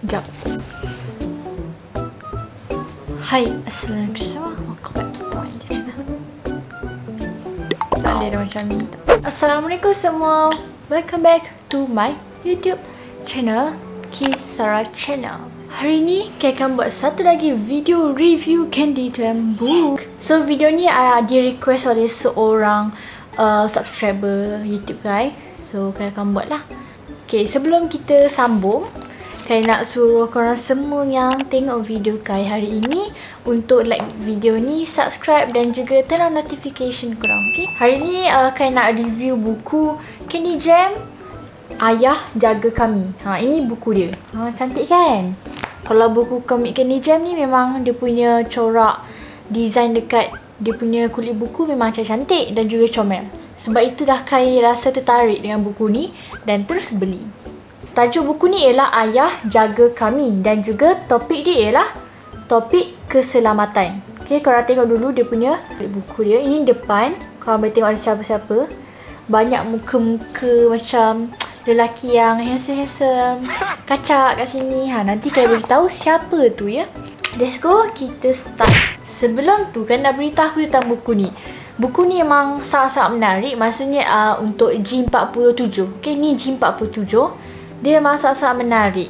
Sekejap. Hai, Assalamualaikum semua. Welcome back to my channel. Tak boleh dah macam ni. Assalamualaikum semua. Welcome back to my YouTube channel, Kisara Channel. Hari ni kita akan buat satu lagi video review Candy Jam book. So video ni di request oleh seorang subscriber YouTube guys. So kita akan buat lah. Okay, sebelum kita sambung, saya nak suruh korang semua yang tengok video Kai hari ini untuk like video ni, subscribe dan juga turn on notification korang. Okay? Hari ni Kai nak review buku Candy Jam Ayah Jaga Kami. Ini buku dia. Cantik kan? Kalau buku komik Candy Jam ni memang dia punya corak design dekat dia punya kulit buku memang cantik dan juga comel. Sebab itu dah Kai rasa tertarik dengan buku ni dan terus beli. Tajuk buku ni ialah Ayah Jaga Kami dan juga topik dia ialah topik keselamatan. Okay, korang tengok dulu dia punya buku dia. Ini depan, korang boleh tengok ada siapa-siapa. Banyak muka-muka macam lelaki yang handsome-handsome kacak kat sini. Nanti Kai beritahu siapa tu ya. Let's go, kita start. Sebelum tu kan nak beritahu tentang buku ni. Buku ni memang sangat-sangat menarik. Maksudnya untuk G47. Okay, ni G47. Dia memang sangat-sangat menarik.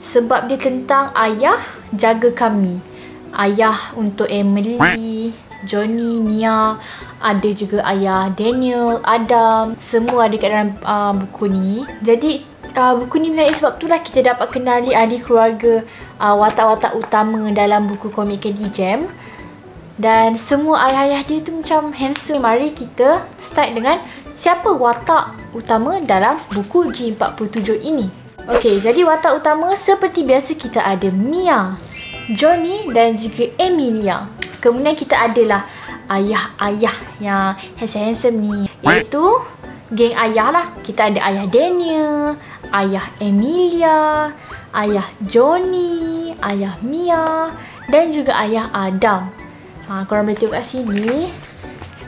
Sebab dia tentang ayah jaga kami. Ayah untuk Emily, Johnny, Mia. Ada juga ayah Daniel, Adam. Semua ada kat dalam buku ni. Jadi buku ni menarik sebab itulah kita dapat kenali ahli keluarga watak-watak utama dalam buku komik Candy Jam. Dan semua ayah-ayah dia tu macam handsome. Mari kita start dengan siapa watak utama dalam buku G47 ini. Okey, jadi watak utama seperti biasa kita ada Mia, Johnny dan juga Emilia. Kemudian kita adalah ayah-ayah yang handsome ni, iaitu geng ayah lah. Kita ada ayah Daniel, ayah Emilia, ayah Johnny, ayah Mia dan juga ayah Adam. Korang boleh tengok kat sini.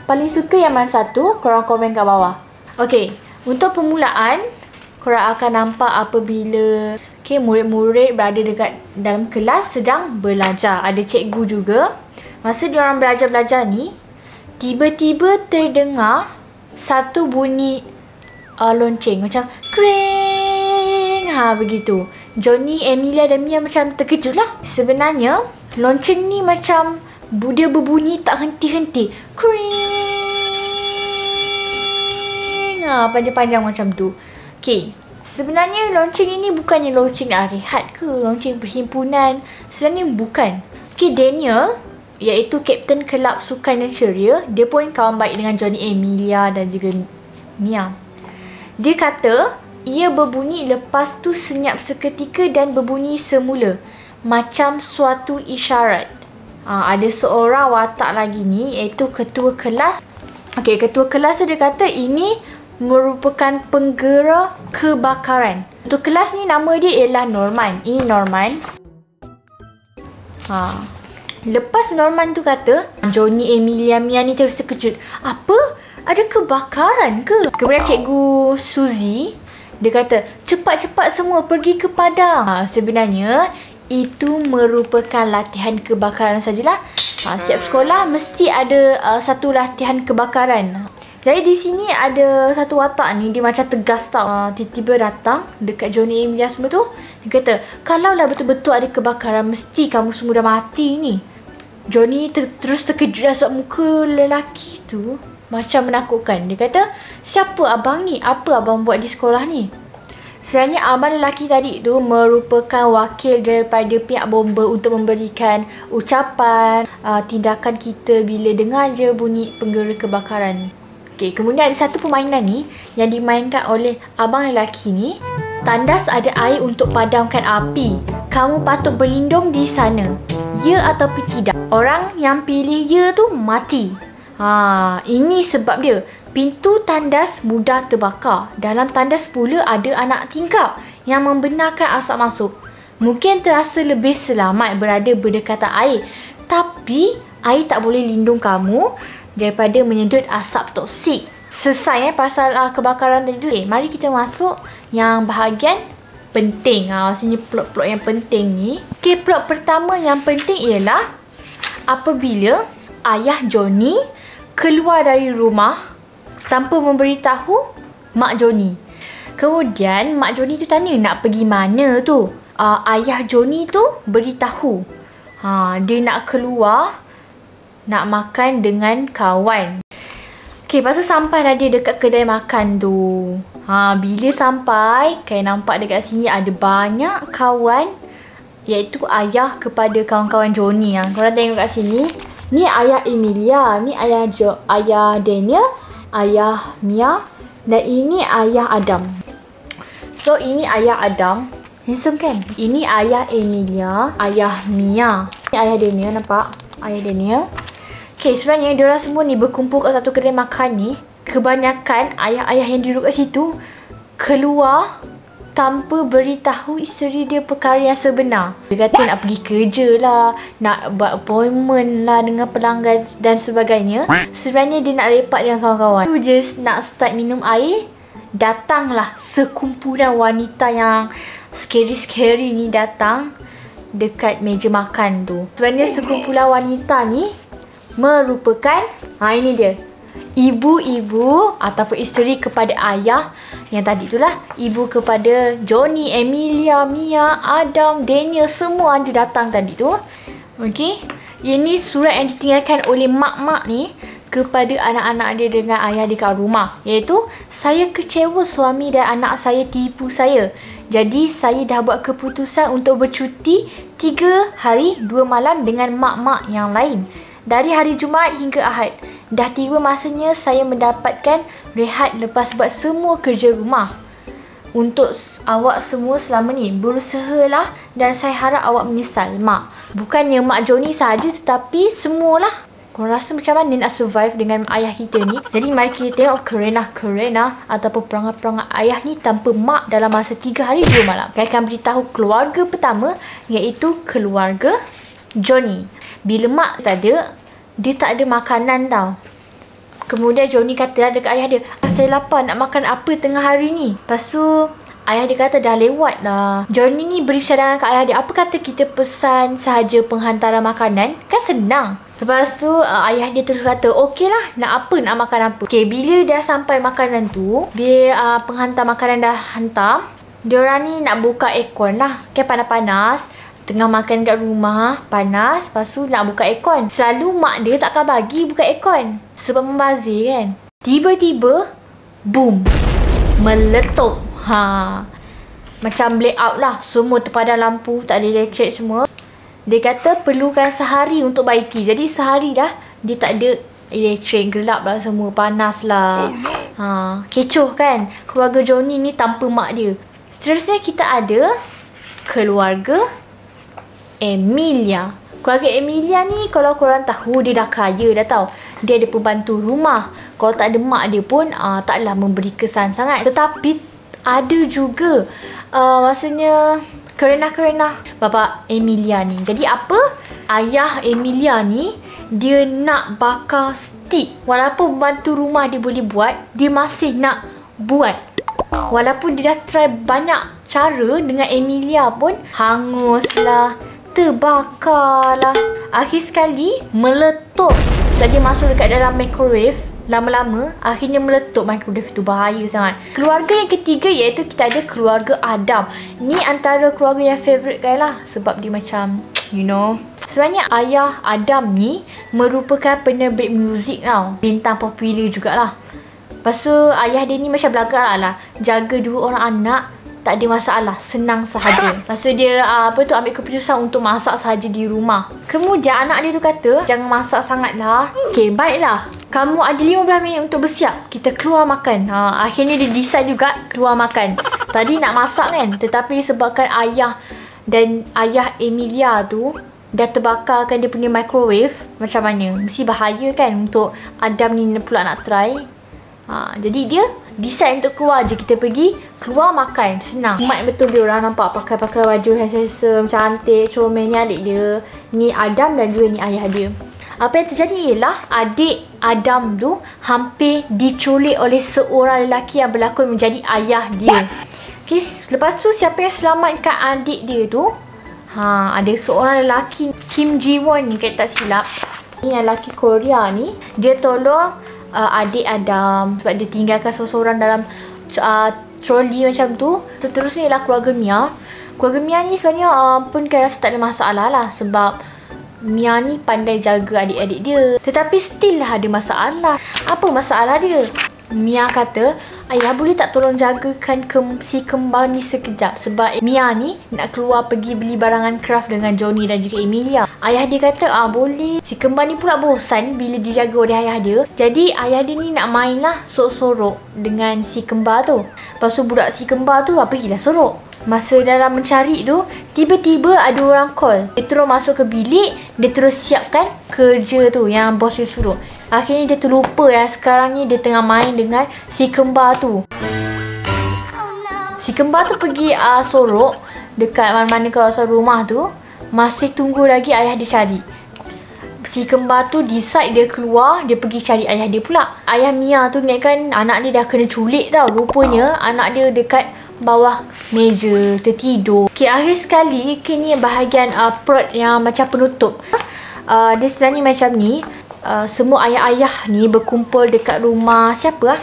Paling suka yang mana satu? Korang komen kat bawah. Okey, untuk permulaan, korang akan nampak apabila murid-murid berada dekat dalam kelas sedang belajar. Ada cikgu juga. Masa diorang belajar-belajar ni, tiba-tiba terdengar satu bunyi lonceng. Macam kring. Begitu. Johnny, Emilia dan Mia macam terkejut lah. Sebenarnya, lonceng ni macam dia berbunyi tak henti-henti. Kring. Panjang-panjang macam tu. Okey. Sebenarnya lonceng ini bukannya lonceng nak rehat ke, lonceng perhimpunan. Sebenarnya bukan. Okey, Daniel iaitu kapten kelab sukan dan ceria, dia pun kawan baik dengan Johnny, Emilia dan juga Mia. Dia kata ia berbunyi lepas tu senyap seketika dan berbunyi semula macam suatu isyarat. Ada seorang watak lagi ni iaitu ketua kelas. Okey, ketua kelas tu dia kata ini merupakan penggera kebakaran. Ketua kelas ni nama dia ialah Norman. Ini Norman. Lepas Norman tu kata, Johnny, Emilia, Mia ni terus terkejut. Apa? Ada kebakaran ke? Kemudian cikgu Suzy dia kata, cepat-cepat semua pergi ke padang. Sebenarnya itu merupakan latihan kebakaran sajalah. Setiap sekolah mesti ada satu latihan kebakaran. Jadi di sini ada satu watak ni, dia macam tegas tau. Tiba-tiba datang dekat Johnny, Emilia semua tu. Dia kata, kalaulah betul-betul ada kebakaran, mesti kamu semua dah mati ni. Johnny terus terkejut lah sebab muka lelaki tu macam menakutkan. Dia kata, siapa abang ni? Apa abang buat di sekolah ni? Sebenarnya abang lelaki tadi tu merupakan wakil daripada pihak bomba untuk memberikan ucapan tindakan kita bila dengar je bunyi penggera kebakaran. Okey, kemudian ada satu permainan ni yang dimainkan oleh abang lelaki ni. Tandas ada air untuk padamkan api. Kamu patut berlindung di sana. Ya ataupun tidak. Orang yang pilih ya tu mati. Ini sebab dia. Pintu tandas mudah terbakar. Dalam tandas pula ada anak tingkap yang membenarkan asap masuk. Mungkin terasa lebih selamat berada berdekatan air. Tapi air tak boleh lindung kamu daripada menyedut asap toksik. Selesai pasal kebakaran tadi tu. Mari kita masuk yang bahagian penting. Maksudnya plot-plot yang penting ni. Okay, plot pertama yang penting ialah apabila ayah Johnny keluar dari rumah tanpa memberitahu mak Johnny. Kemudian mak Johnny tu tanya nak pergi mana tu. Ayah Johnny tu beritahu. Dia nak keluar nak makan dengan kawan. Okay, lepas tu sampailah dia dekat kedai makan tu. Bila sampai, kayak nampak dekat sini ada banyak kawan, iaitu ayah kepada kawan-kawan Johnny. Korang tengok kat sini. Ni ayah Emilia, ni ayah Daniel, ayah Mia, dan ini ayah Adam. So, ini ayah Adam. Handsome kan? Ini ayah Emilia, ayah Mia. Ini ayah Daniel, nampak? Ayah Daniel. Okay, sebenarnya diorang semua ni berkumpul kat satu kedai makan ni. Kebanyakan ayah-ayah yang duduk kat situ keluar tanpa beritahu isteri dia perkara yang sebenar. Dia kata nak pergi kerja lah, nak buat appointment lah dengan pelanggan dan sebagainya. Sebenarnya dia nak lepak dengan kawan-kawan. Tu just nak start minum air, datanglah sekumpulan wanita yang scary-scary ni datang dekat meja makan tu. Sebenarnya sekumpulan wanita ni merupakan, ini dia, ibu-ibu ataupun isteri kepada ayah yang tadi itulah. Ibu kepada Johnny, Emilia, Mia, Adam, Daniel, semua ada datang tadi tu. Okey, ini surat yang ditinggalkan oleh mak-mak ni kepada anak-anak dia dengan ayah dia kat rumah, iaitu saya kecewa suami dan anak saya tipu saya. Jadi saya dah buat keputusan untuk bercuti 3 hari 2 malam dengan mak-mak yang lain, dari hari Jumaat hingga Ahad. Dah tiba masanya saya mendapatkan rehat lepas buat semua kerja rumah. Untuk awak semua selama ni, berusahalah dan saya harap awak menyesal, Mak. Bukannya Mak Johnny sahaja tetapi semualah. Korang rasa macam mana nak survive dengan ayah kita ni? Jadi mari kita tengok kerenah-kerenah ataupun perangai-perangai ayah ni tanpa mak dalam masa 3 hari 2 malam. Saya akan beritahu keluarga pertama, iaitu keluarga Johnny. Bila mak tak ada, dia tak ada makanan tau. Kemudian Johnny kata dekat ayah dia, saya lapar, nak makan apa tengah hari ni? Lepas tu ayah dia kata dah lewat lah. Johnny ni beri cadangan kat ayah dia, apa kata kita pesan sahaja penghantaran makanan? Kan senang. Lepas tu ayah dia terus kata, okey lah, nak apa, nak makan apa. Okay, bila dah sampai makanan tu, bila penghantar makanan dah hantar, diorang ni nak buka aircon lah. Kan panas-panas, tengah makan kat rumah, panas, lepas tu nak buka aircon. Selalu mak dia takkan bagi buka aircon sebab membazir kan. Tiba-tiba, boom, meletup. Macam blackout lah. Semua terpadam lampu, tak ada elektrik semua. Dia kata perlukan sehari untuk baiki. Jadi sehari dah dia tak ada elektrik, gelap lah semua, panas lah. Kecoh kan keluarga Johnny ni tanpa mak dia. Seterusnya kita ada keluarga Emilia. Keluarga Emilia ni kalau korang tahu, dia dah kaya dah tau. Dia ada pembantu rumah. Kalau tak ada mak dia pun taklah memberi kesan sangat. Tetapi ada juga maksudnya kerenah-kerenah bapa Emilia ni. Jadi apa? Ayah Emilia ni dia nak bakar stick. Walaupun pembantu rumah dia boleh buat, dia masih nak buat. Walaupun dia dah try banyak cara dengan Emilia pun hanguslah, terbakarlah. Akhir sekali meletup. Saja masuk dekat dalam microwave, lama-lama akhirnya meletup. Microwave tu bahaya sangat. Keluarga yang ketiga iaitu kita ada keluarga Adam. Ni antara keluarga yang favourite guys lah, sebab dia macam, you know, sebenarnya ayah Adam ni merupakan penerbit muzik tau, bintang popular jugalah. Lepas tu ayah dia ni macam belagak lah, jaga 2 orang anak, tak ada masalah, senang sahaja. Lepas tu dia ambil keputusan untuk masak sahaja di rumah. Kemudian anak dia tu kata, jangan masak sangat lah. Okay, baiklah, kamu ada 15 minit untuk bersiap, kita keluar makan. Akhirnya dia decide juga keluar makan. Tadi nak masak kan, tetapi sebabkan ayah dan ayah Emilia tu dah terbakarkan dia punya microwave, macam mana? Mesti bahaya kan untuk Adam ni pula nak try. Jadi dia decide untuk keluar je. Kita pergi keluar makan, senang. Mat betul dia orang nampak pakai baju handsome, cantik, comel. Ni adik dia, ni Adam, dan juga ni ayah dia. Apa yang terjadi ialah adik Adam tu hampir diculik oleh seorang lelaki yang berlakon menjadi ayah dia. Okay, lepas tu siapa yang selamatkan adik dia tu? Ada seorang lelaki, Kim Ji-won ni kalau tak silap. Ni lelaki Korea ni, dia tolong adik Adam sebab dia tinggalkan seorang dalam troli macam tu. Seterusnya ialah keluarga Mia. Keluarga Mia ni sebenarnya pun kan rasa tak ada masalah lah sebab Mia ni pandai jaga adik-adik dia. Tetapi still lah ada masalah. Apa masalah dia? Mia kata, ayah boleh tak tolong jagakan si kembar ni sekejap sebab Mia ni nak keluar pergi beli barangan craft dengan Johnny dan juga Emilia. Ayah dia kata, boleh. Si kembar ni pula bosan bila dijaga oleh ayah dia. Jadi ayah dia ni nak main lah sorok-sorok dengan si kembar tu. Lepas tu budak si kembar tu pergilah sorok. Masa dalam mencari tu, tiba-tiba ada orang call. Dia terus masuk ke bilik, dia terus siapkan kerja tu yang bos dia suruh. Akhirnya dia terlupa sekarang ni dia tengah main dengan si kembar tu. Si kembar tu pergi sorok dekat mana-mana kawasan rumah tu. Masih tunggu lagi ayah dia cari. Si kembar tu decide dia keluar, dia pergi cari ayah dia pula. Ayah Mia tu ni kan anak dia dah kena culik tau. Rupanya anak dia dekat bawah meja tertidur. Okay, akhir sekali ni bahagian perut yang macam penutup. Dia sebenarnya macam ni. Semua ayah-ayah ni berkumpul dekat rumah siapa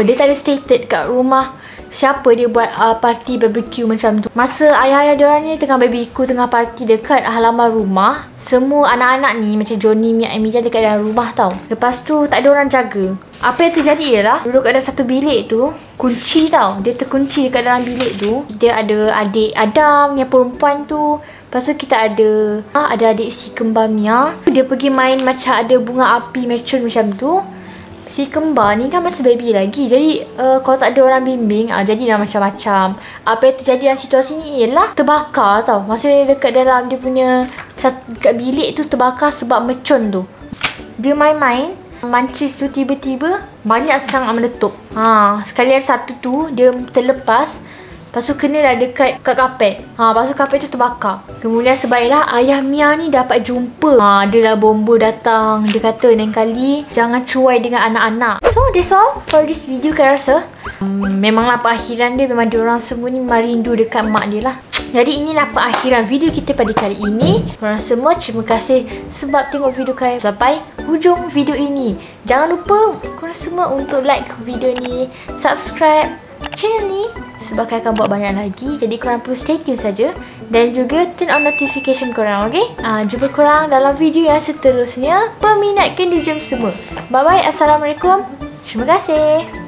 dia tak ada stated kat rumah siapa dia buat party barbecue macam tu. Masa ayah-ayah diorang ni tengah barbecue, tengah party dekat halaman rumah, semua anak-anak ni macam Johnny, Mia, Emilia dekat dalam rumah tau. Lepas tu tak ada orang jaga. Apa yang terjadi ialah duduk kat dalam satu bilik tu, kunci tau. Dia terkunci dekat dalam bilik tu. Dia ada adik Adam yang perempuan tu. Lepas tu kita ada adik si kembar Mia. Dia pergi main macam ada bunga api mercun macam tu. Si kembar ni kan masih baby lagi. Jadi kalau tak ada orang bimbing, jadilah macam-macam. Apa yang terjadi dalam situasi ni ialah terbakar tau. Masa dekat dalam dia punya dekat bilik tu terbakar sebab mercun tu. Dia main-main mancis tu, tiba-tiba banyak sangat meletup. Sekali ada satu tu dia terlepas. Lepas tu kena dah dekat kapet. Lepas tu kapet tu terbakar. Kemudian sebaiklah ayah Mia ni dapat jumpa. Dia dah bomba datang. Dia kata lain kali jangan cuai dengan anak-anak. So that's all for this video kan rasa. Memanglah perakhiran dia memang diorang semua ni merindu dekat mak dia lah. Jadi inilah perakhiran video kita pada kali ini. Korang semua terima kasih sebab tengok video kalian sampai hujung video ini. Jangan lupa korang semua untuk like video ni, subscribe channel ni sebab kalian akan buat banyak lagi. Jadi korang perlu stay tune saja dan juga turn on notification korang, okay? Jumpa korang dalam video yang seterusnya. Peminat Candy Jam semua. Bye bye. Assalamualaikum. Terima kasih.